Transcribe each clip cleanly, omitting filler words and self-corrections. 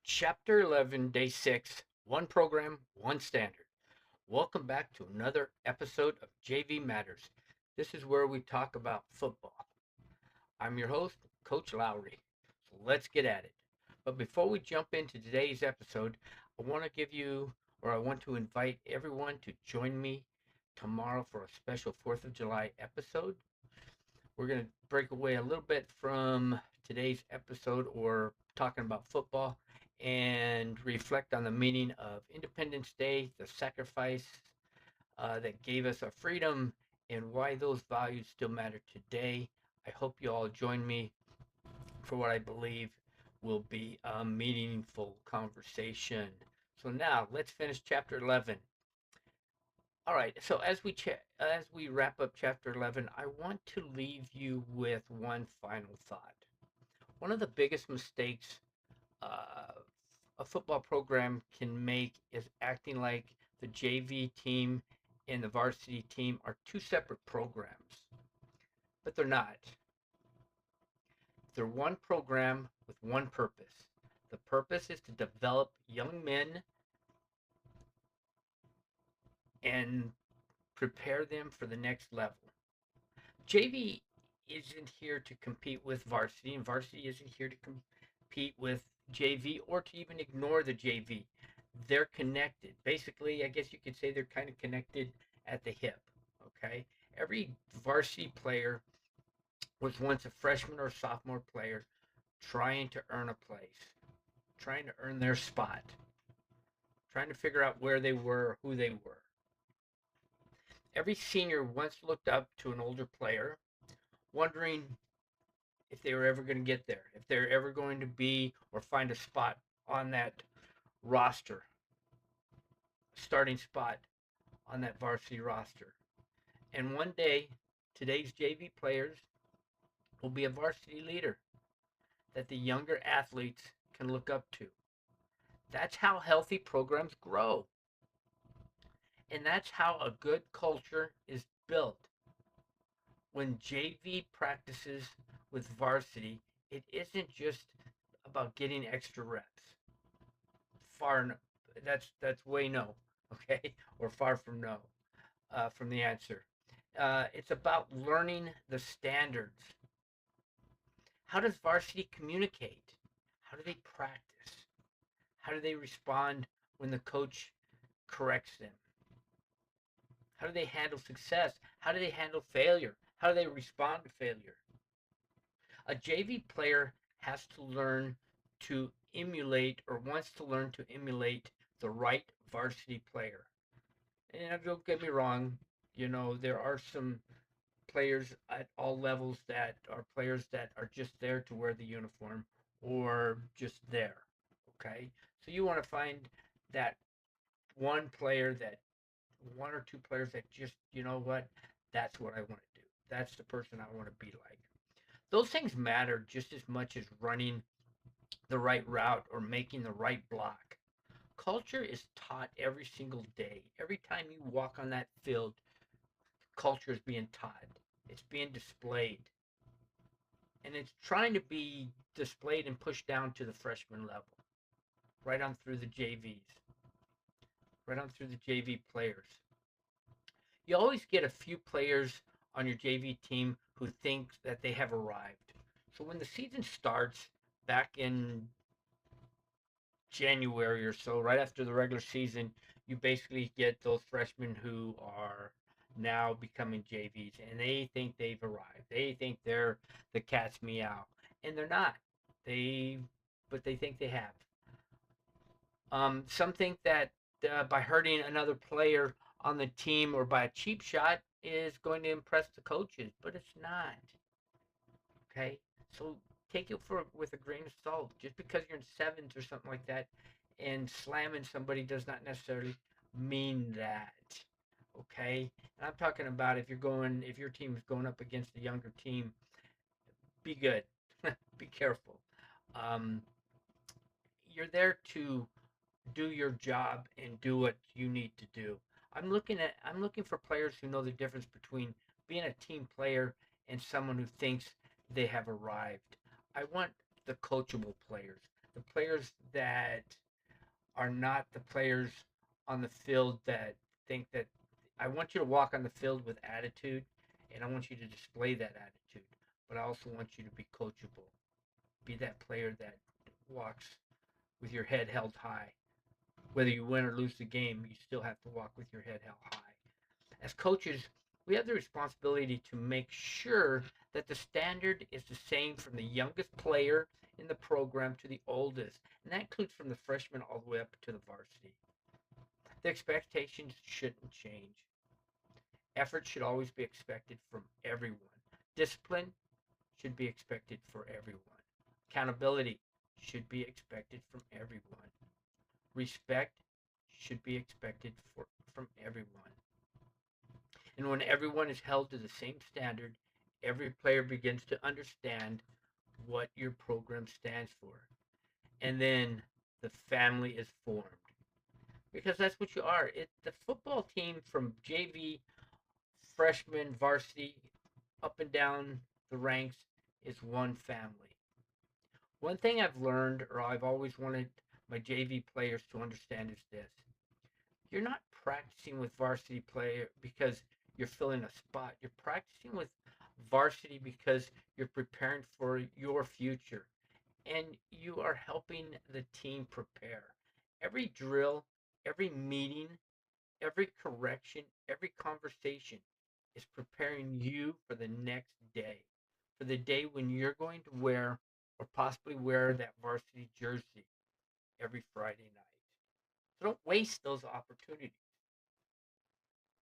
Chapter 11, Day 6, One Program, One Standard. Welcome back to another episode of JV Matters. This is where we talk about football. I'm your host, Coach Lowry. So let's get at it. But before we jump into today's episode, I want to invite everyone to join me tomorrow for a special 4th of July episode. We're going to break away a little bit from today's episode or talking about football and reflect on the meaning of Independence Day, the sacrifice that gave us our freedom, and why those values still matter today. I hope you all join me for what I believe will be a meaningful conversation. So now let's finish chapter 11. All right. So as we wrap up chapter 11, I want to leave you with one final thought. One of the biggest mistakes uh, a football program can make is acting like the JV team and the varsity team are two separate programs, but they're not. They're one program with one purpose. The purpose is to develop young men and prepare them for the next level. JV isn't here to compete with varsity, and varsity isn't here to compete with JV or to even ignore the JV. They're connected. Basically, I guess you could say they're kind of connected at the hip. Okay. Every varsity player was once a freshman or sophomore player trying to earn a place, trying to earn their spot, trying to figure out where they were, who they were. Every senior once looked up to an older player, wondering if they were ever going to get there, if they're ever going to be or find a spot on that roster, starting spot on that varsity roster. And one day, today's JV players will be a varsity leader that the younger athletes can look up to. That's how healthy programs grow. And that's how a good culture is built. When JV practices with varsity, it isn't just about getting extra reps. Far, that's way no, okay, or far from no, from the answer. It's about learning the standards. How does varsity communicate? How do they practice? How do they respond when the coach corrects them? How do they handle success? How do they handle failure? How do they respond to failure? A JV player has to learn to emulate or wants to learn to emulate the right varsity player. And don't get me wrong, there are some players at all levels that are players that are just there to wear the uniform or just there. Okay? So you want to find that one player that one or two players that just, you know what, that's what I want to do. That's the person I want to be like. Those things matter just as much as running the right route or making the right block. Culture is taught every single day. Every time you walk on that field, culture is being taught. It's being displayed. And it's trying to be displayed and pushed down to the freshman level, right on through the JVs, right on through the JV players. You always get a few players on your JV team who think that they have arrived. So when the season starts back in January or so, right after the regular season, you basically get those freshmen who are now becoming JVs and they think they've arrived. They think they're the cat's meow. And they're not. They but they think they have. Some think that by hurting another player on the team or by a cheap shot is going to impress the coaches, but it's not. Okay, so take it for with a grain of salt. Just because you're in sevens or something like that, and slamming somebody does not necessarily mean that. Okay, and I'm talking about if your team is going up against a younger team, be good, be careful. Um, you're there to do your job and do what you need to do. I'm looking for players who know the difference between being a team player and someone who thinks they have arrived. I want the coachable players, The players that are not the players on the field that think that I want you to walk on the field with attitude and I want you to display that attitude, but I also want you to be coachable. Be that player that walks with your head held high. Whether you win or lose the game, you still have to walk with your head held high. As coaches, we have the responsibility to make sure that the standard is the same from the youngest player in the program to the oldest, and that includes from the freshman all the way up to the varsity. The expectations shouldn't change. Effort should always be expected from everyone. Discipline should be expected for everyone. Accountability should be expected from everyone. Respect should be expected from everyone. And when everyone is held to the same standard, every player begins to understand what your program stands for. And then the family is formed. Because that's what you are. The football team from JV, freshman, varsity, up and down the ranks is one family. One thing I've learned, or I've always wanted my JV players to understand, is this: you're not practicing with varsity player because you're filling a spot. You're practicing with varsity because you're preparing for your future and you are helping the team prepare. Every drill, every meeting, every correction, every conversation is preparing you for the next day, for the day when you're going to wear or possibly wear that varsity jersey every Friday night. So don't waste those opportunities.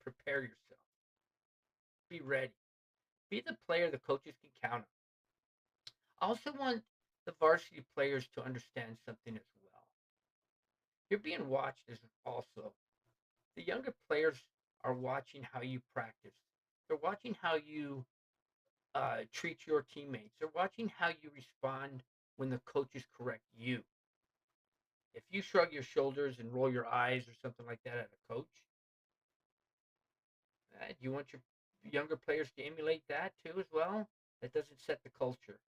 Prepare yourself. Be ready. Be the player the coaches can count on. I also want the varsity players to understand something as well. You're being watched as also. The younger players are watching how you practice. They're watching how you treat your teammates. They're watching how you respond when the coaches correct you. If you shrug your shoulders and roll your eyes or something like that at a coach, do you want your younger players to emulate that too as well? That doesn't set the culture.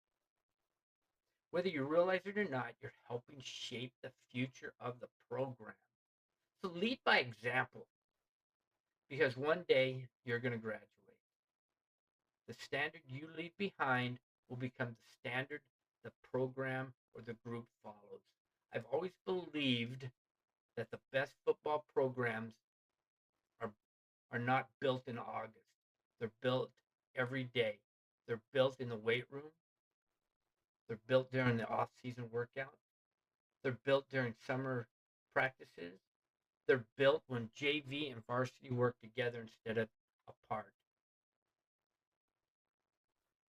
Whether you realize it or not, you're helping shape the future of the program. So lead by example because one day you're going to graduate. The standard you leave behind will become the standard the program or the group follows. I've always believed that the best football programs are, are not built in August. They're built every day. They're built in the weight room. They're built during the off-season workout. They're built during summer practices. They're built when JV and varsity work together instead of apart.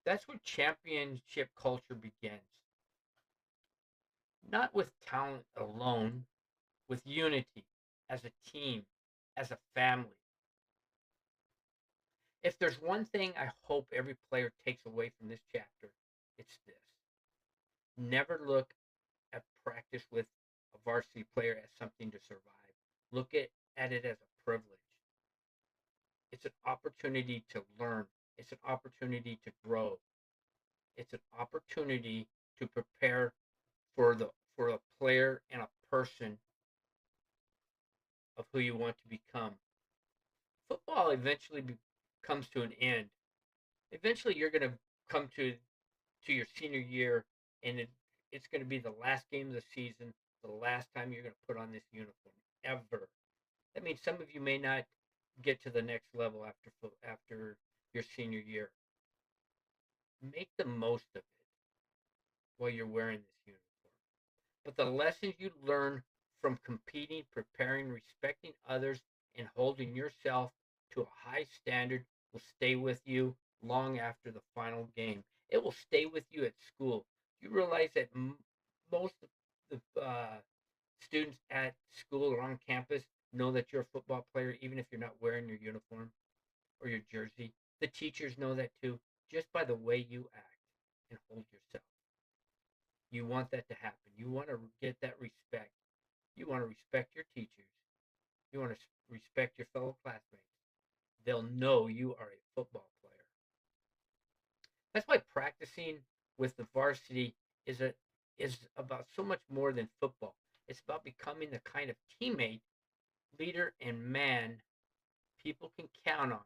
That's where championship culture begins. Not with talent alone, with unity, as a team, as a family. If there's one thing I hope every player takes away from this chapter, it's this: never look at practice with a varsity player as something to survive. Look at it as a privilege. It's an opportunity to learn. It's an opportunity to grow. It's an opportunity to prepare for a player and a person of who you want to become. Football eventually comes to an end. Eventually, you're going to come to your senior year, and it's going to be the last game of the season, the last time you're going to put on this uniform ever. That means some of you may not get to the next level after your senior year. Make the most of it while you're wearing this uniform. But the lessons you learn from competing, preparing, respecting others, and holding yourself to a high standard will stay with you long after the final game. It will stay with you at school. You realize that most of the students at school or on campus know that you're a football player, even if you're not wearing your uniform or your jersey. The teachers know that too, just by the way you act and hold yourself. You want that to happen. You want to get that respect. You want to respect your teachers. You want to respect your fellow classmates. They'll know you are a football player. That's why practicing with the varsity is is about so much more than football. It's about becoming the kind of teammate, leader, and man people can count on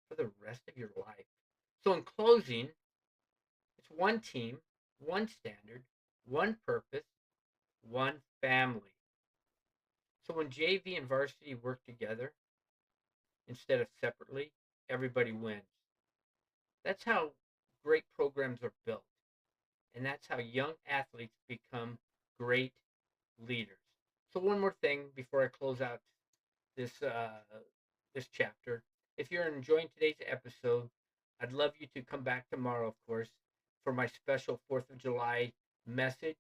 for the rest of your life. So, in closing, it's one team, one standard, one purpose, one family. So, when JV and varsity work together instead of separately, everybody wins. That's how great programs are built. And that's how young athletes become great leaders. So one more thing before I close out this this chapter. If you're enjoying today's episode, I'd love you to come back tomorrow, of course, for my special 4th of July message.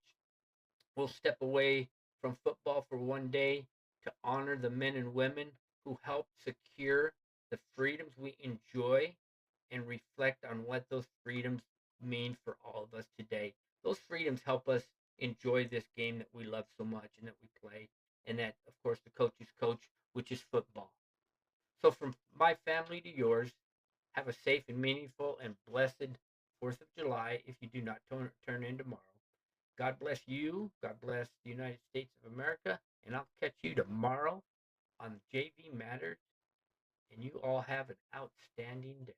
We'll step away from football for one day to honor the men and women who helped secure the freedoms we enjoy and reflect on what those freedoms mean for all of us today. Those freedoms help us enjoy this game that we love so much and that we play, and that, of course, the coaches coach, which is football. So, from my family to yours, have a safe and meaningful and blessed 4th of July if you do not turn in tomorrow. God bless you. God bless the United States of America. And I'll catch you tomorrow on JV Matters. And you all have an outstanding day.